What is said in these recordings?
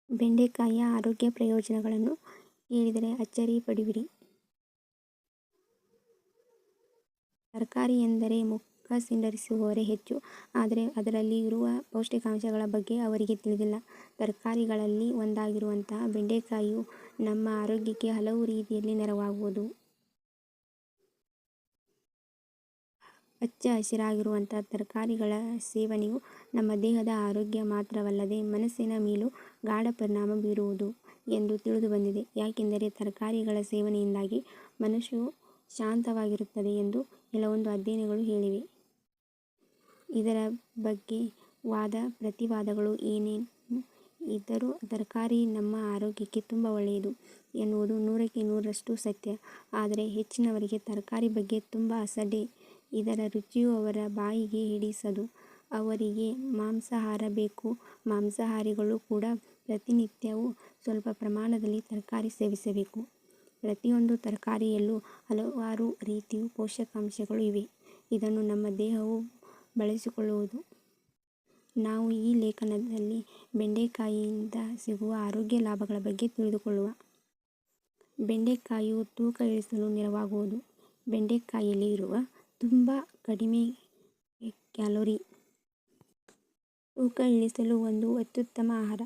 ಬೆಂಡೆಕಾಯಿಯ ಆರೋಗ್ಯ ಪ್ರಯೋಜನಗಳನ್ನು ಕೇಳಿದರೆ ಅಚ್ಚರಿ ಪಡುವಿರಿ. ತರಕಾರಿ ಎಂದರೆ ಮುಖ ಸಿಂಡರಿಸುವವರೇ ಹೆಚ್ಚು, ಆದರೆ ಅದರಲ್ಲಿ ಇರುವ ಪೌಷ್ಟಿಕಾಂಶಗಳ ಬಗ್ಗೆ ಅವರಿಗೆ ತಿಳಿದಿಲ್ಲ. ತರಕಾರಿಗಳಲ್ಲಿ ಒಂದಾಗಿರುವಂತಹ ಬೆಂಡೆಕಾಯಿಯು ನಮ್ಮ ಆರೋಗ್ಯಕ್ಕೆ ಹಲವು ರೀತಿಯಲ್ಲಿ ನೆರವಾಗುವುದು. ಹಚ್ಚ ಹಸಿರಾಗಿರುವಂತಹ ತರಕಾರಿಗಳ ಸೇವನೆಯು ನಮ್ಮ ದೇಹದ ಆರೋಗ್ಯ ಮಾತ್ರವಲ್ಲದೆ ಮನಸ್ಸಿನ ಮೇಲೂ ಗಾಢ ಪರಿಣಾಮ ಬೀರುವುದು ಎಂದು ತಿಳಿದುಬಂದಿದೆ. ಯಾಕೆಂದರೆ ತರಕಾರಿಗಳ ಸೇವನೆಯಿಂದಾಗಿ ಮನಸ್ಸು ಶಾಂತವಾಗಿರುತ್ತದೆ ಎಂದು ಕೆಲವೊಂದು ಅಧ್ಯಯನಗಳು ಹೇಳಿವೆ. ಇದರ ಬಗ್ಗೆ ವಾದ ಪ್ರತಿವಾದಗಳು ಏನೇನು ಇದ್ದರೂ ತರಕಾರಿ ನಮ್ಮ ಆರೋಗ್ಯಕ್ಕೆ ತುಂಬ ಒಳ್ಳೆಯದು ಎನ್ನುವುದು 100ಕ್ಕೆ 100ರಷ್ಟು ಸತ್ಯ. ಆದರೆ ಹೆಚ್ಚಿನವರಿಗೆ ತರಕಾರಿ ಬಗ್ಗೆ ತುಂಬ ಅಸಡ್ಡೆ. ಇದರ ರುಚಿಯು ಅವರ ಬಾಯಿಗೆ ಹಿಡಿಸದು. ಅವರಿಗೆ ಮಾಂಸಾಹಾರ ಬೇಕು. ಮಾಂಸಾಹಾರಿಗಳು ಕೂಡ ಪ್ರತಿನಿತ್ಯವೂ ಸ್ವಲ್ಪ ಪ್ರಮಾಣದಲ್ಲಿ ತರಕಾರಿ ಸೇವಿಸಬೇಕು. ಪ್ರತಿಯೊಂದು ತರಕಾರಿಯಲ್ಲೂ ಹಲವಾರು ರೀತಿಯ ಪೋಷಕಾಂಶಗಳು ಇವೆ. ಇದನ್ನು ನಮ್ಮ ದೇಹವು ಬಳಸಿಕೊಳ್ಳುವುದು. ನಾವು ಈ ಲೇಖನದಲ್ಲಿ ಬೆಂಡೆಕಾಯಿಯಿಂದ ಸಿಗುವ ಆರೋಗ್ಯ ಲಾಭಗಳ ಬಗ್ಗೆ ತಿಳಿದುಕೊಳ್ಳುವ. ಬೆಂಡೆಕಾಯಿಯು ತೂಕ ಇಳಿಸಲು ನೆರವಾಗುವುದು. ಬೆಂಡೆಕಾಯಿಯಲ್ಲಿ ಇರುವ ತುಂಬ ಕಡಿಮೆ ಕ್ಯಾಲೋರಿ ತೂಕ ಇಳಿಸಲು ಒಂದು ಅತ್ಯುತ್ತಮ ಆಹಾರ.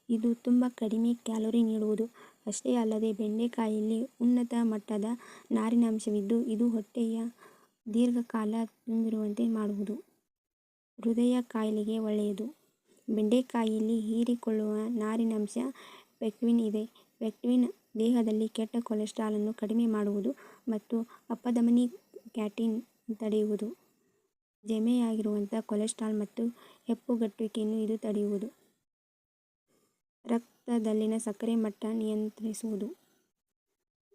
ಇದು ತುಂಬ ಕಡಿಮೆ ಕ್ಯಾಲೋರಿ ನೀಡುವುದು ಅಷ್ಟೇ ಅಲ್ಲದೆ ಬೆಂಡೆಕಾಯಿಯಲ್ಲಿ ಉನ್ನತ ಮಟ್ಟದ ನಾರಿನಾಂಶವಿದ್ದು ಇದು ಹೊಟ್ಟೆಯ ದೀರ್ಘಕಾಲ ತುಂಬಿರುವಂತೆ ಮಾಡುವುದು. ಹೃದಯ ಕಾಯಿಲೆಗೆ ಒಳ್ಳೆಯದು. ಬೆಂಡೆಕಾಯಿಯಲ್ಲಿ ಹೀರಿಕೊಳ್ಳುವ ನಾರಿನಾಂಶ ಪೆಕ್ಟಿನ್ ಇದೆ. ಪೆಕ್ಟಿನ್ ದೇಹದಲ್ಲಿ ಕೆಟ್ಟ ಕೊಲೆಸ್ಟ್ರಾಲ್ ಅನ್ನು ಕಡಿಮೆ ಮಾಡುವುದು ಮತ್ತು ಅಪಧಮನಿ ಕ್ಯಾಟಿನ್ ತಡೆಯುವುದು. ಜಮೆಯಾಗಿರುವಂತಹ ಕೊಲೆಸ್ಟ್ರಾಲ್ ಮತ್ತು ಹೆಪ್ಪುಗಟ್ಟುವಿಕೆಯನ್ನು ಇದು ತಡೆಯುವುದು. ರಕ್ತದಲ್ಲಿನ ಸಕ್ಕರೆ ಮಟ್ಟ ನಿಯಂತ್ರಿಸುವುದು.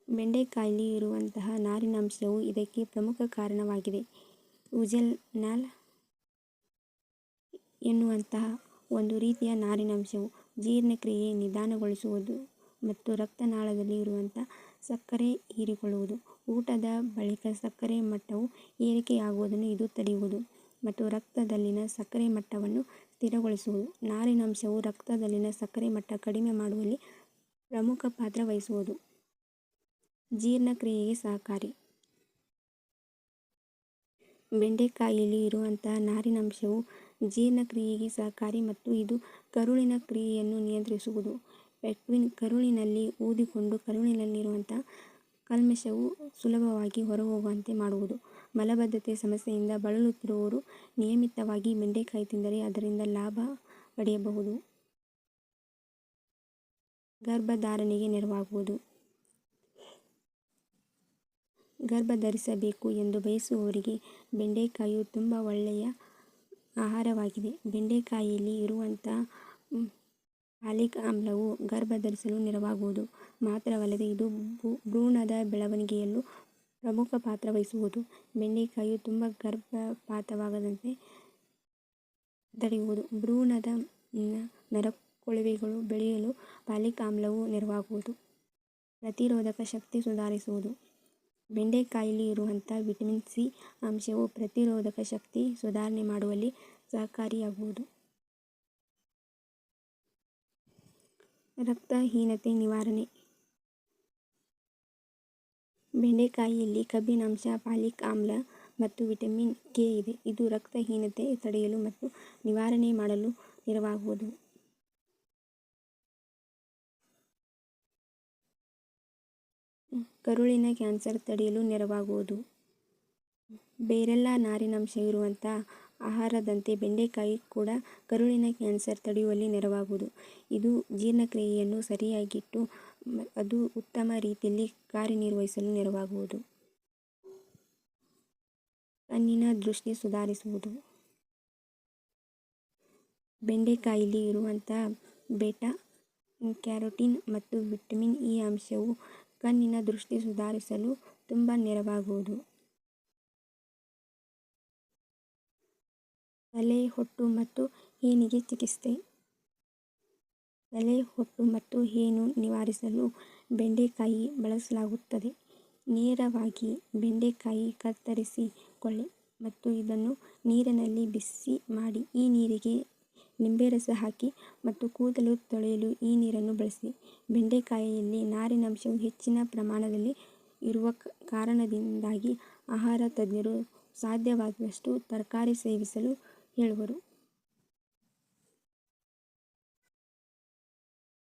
ಬೆಂಡೆಕಾಯಿಯಲ್ಲಿ ಇರುವಂತಹ ನಾರಿನಾಂಶವು ಇದಕ್ಕೆ ಪ್ರಮುಖ ಕಾರಣವಾಗಿದೆ. ಯುಜೆನಾಲ್ ಎನ್ನುವಂತಹ ಒಂದು ರೀತಿಯ ನಾರಿನಾಂಶವು ಜೀರ್ಣಕ್ರಿಯೆ ನಿಧಾನಗೊಳಿಸುವುದು ಮತ್ತು ರಕ್ತನಾಳದಲ್ಲಿ ಇರುವಂತಹ ಸಕ್ಕರೆ ಹೀರಿಕೊಳ್ಳುವುದು. ಊಟದ ಬಳಿಕ ಸಕ್ಕರೆ ಮಟ್ಟವು ಏರಿಕೆಯಾಗುವುದನ್ನು ಇದು ತಡೆಯುವುದು ಮತ್ತು ರಕ್ತದಲ್ಲಿನ ಸಕ್ಕರೆ ಮಟ್ಟವನ್ನು ಸ್ಥಿರಗೊಳಿಸುವುದು. ನಾರಿನಾಂಶವು ರಕ್ತದಲ್ಲಿನ ಸಕ್ಕರೆ ಮಟ್ಟ ಕಡಿಮೆ ಮಾಡುವಲ್ಲಿ ಪ್ರಮುಖ ಪಾತ್ರ ವಹಿಸುವುದು. ಜೀರ್ಣಕ್ರಿಯೆಗೆ ಸಹಕಾರಿ. ಬೆಂಡೆಕಾಯಿಯಲ್ಲಿ ಇರುವಂತಹ ನಾರಿನಾಂಶವು ಜೀರ್ಣಕ್ರಿಯೆಗೆ ಸಹಕಾರಿ ಮತ್ತು ಇದು ಕರುಳಿನ ಕ್ರಿಯೆಯನ್ನು ನಿಯಂತ್ರಿಸುವುದು. ಪೆಕ್ಟಿನ್ ಕರುಳಿನಲ್ಲಿ ಊದಿಕೊಂಡು ಕರುಳಿನಲ್ಲಿರುವಂತಹ ಕಲ್ಮಶವು ಸುಲಭವಾಗಿ ಹೊರಹೋಗುವಂತೆ ಮಾಡುವುದು. ಮಲಬದ್ಧತೆ ಸಮಸ್ಯೆಯಿಂದ ಬಳಲುತ್ತಿರುವವರು ನಿಯಮಿತವಾಗಿ ಬೆಂಡೆಕಾಯಿ ತಿಂದರೆ ಅದರಿಂದ ಲಾಭ ಪಡೆಯಬಹುದು. ಗರ್ಭಧಾರಣೆಗೆ ನೆರವಾಗುವುದು. ಗರ್ಭಧರಿಸಬೇಕು ಎಂದು ಬಯಸುವವರಿಗೆ ಬೆಂಡೆಕಾಯಿಯು ತುಂಬ ಒಳ್ಳೆಯ ಆಹಾರವಾಗಿದೆ. ಬೆಂಡೆಕಾಯಿಯಲ್ಲಿ ಇರುವಂತಹ ಫಾಲಿಕ್ ಆಮ್ಲವು ಗರ್ಭಧರಿಸಲು ನೆರವಾಗುವುದು ಮಾತ್ರವಲ್ಲದೆ ಇದು ಭ್ರೂಣದ ಬೆಳವಣಿಗೆಯಲ್ಲೂ ಪ್ರಮುಖ ಪಾತ್ರ ವಹಿಸುವುದು. ಬೆಂಡೆಕಾಯಿಯು ತುಂಬ ಗರ್ಭಪಾತವಾಗದಂತೆ ತಡೆಯುವುದು. ಭ್ರೂಣದ ನರಕೊಳವೆಗಳು ಬೆಳೆಯಲು ಫಾಲಿಕ್ ಆಮ್ಲವು ನೆರವಾಗುವುದು. ಪ್ರತಿರೋಧಕ ಶಕ್ತಿ ಸುಧಾರಿಸುವುದು. ಬೆಂಡೆಕಾಯಿಯಲ್ಲಿ ಇರುವಂತಹ ವಿಟಮಿನ್ ಸಿ ಅಂಶವು ಪ್ರತಿರೋಧಕ ಶಕ್ತಿ ಸುಧಾರಣೆ ಮಾಡುವಲ್ಲಿ ಸಹಕಾರಿಯಾಗುವುದು. ರಕ್ತಹೀನತೆ ನಿವಾರಣೆ. ಬೆಂಡೆಕಾಯಿಯಲ್ಲಿ ಕಬ್ಬಿನಾಂಶ, ಫಾಲಿಕ್ ಆಮ್ಲ ಮತ್ತು ವಿಟಮಿನ್ ಕೆ ಇದೆ. ಇದು ರಕ್ತಹೀನತೆ ತಡೆಯಲು ಮತ್ತು ನಿವಾರಣೆ ಮಾಡಲು ನೆರವಾಗುವುದು. ಕರುಳಿನ ಕ್ಯಾನ್ಸರ್ ತಡೆಯಲು ನೆರವಾಗುವುದು. ಬೇರೆಲ್ಲ ನಾರಿನಾಂಶ ಇರುವಂತಹ ಆಹಾರದಂತೆ ಬೆಂಡೆಕಾಯಿ ಕೂಡ ಕರುಳಿನ ಕ್ಯಾನ್ಸರ್ ತಡೆಯುವಲ್ಲಿ ನೆರವಾಗುವುದು. ಇದು ಜೀರ್ಣಕ್ರಿಯೆಯನ್ನು ಸರಿಯಾಗಿಟ್ಟು ಅದು ಉತ್ತಮ ರೀತಿಯಲ್ಲಿ ಕಾರ್ಯನಿರ್ವಹಿಸಲು ನೆರವಾಗುವುದು. ಕಣ್ಣಿನ ದೃಷ್ಟಿ ಸುಧಾರಿಸುವುದು. ಬೆಂಡೆಕಾಯಿಯಲ್ಲಿ ಇರುವಂತಹ ಬೆಟಾ ಕ್ಯಾರೋಟಿನ್ ಮತ್ತು ವಿಟಮಿನ್ ಇ ಅಂಶವು ಕಣ್ಣಿನ ದೃಷ್ಟಿ ಸುಧಾರಿಸಲು ತುಂಬ ನೆರವಾಗುವುದು. ತಲೆ ಹೊಟ್ಟು ಮತ್ತು ಹೇನಿಗೆ ಚಿಕಿತ್ಸೆ. ತಲೆ ಹೊಟ್ಟು ಮತ್ತು ಹೇನು ನಿವಾರಿಸಲು ಬೆಂಡೆಕಾಯಿ ಬಳಸಲಾಗುತ್ತದೆ. ನೇರವಾಗಿ ಬೆಂಡೆಕಾಯಿ ಕತ್ತರಿಸಿಕೊಳ್ಳಿ ಮತ್ತು ಇದನ್ನು ನೀರಿನಲ್ಲಿ ಬಿಸಿ ಮಾಡಿ ಈ ನೀರಿಗೆ ನಿಂಬೆ ರಸ ಹಾಕಿ ಮತ್ತು ಕೂದಲು ತೊಳೆಯಲು ಈ ನೀರನ್ನು ಬಳಸಿ. ಬೆಂಡೆಕಾಯಿಯಲ್ಲಿ ನಾರಿನಾಂಶವು ಹೆಚ್ಚಿನ ಪ್ರಮಾಣದಲ್ಲಿ ಇರುವ ಕಾರಣದಿಂದಾಗಿ ಆಹಾರ ತಜ್ಞರು ಸಾಧ್ಯವಾದಷ್ಟು ತರಕಾರಿ ಸೇವಿಸಲು ಹೇಳುವರು.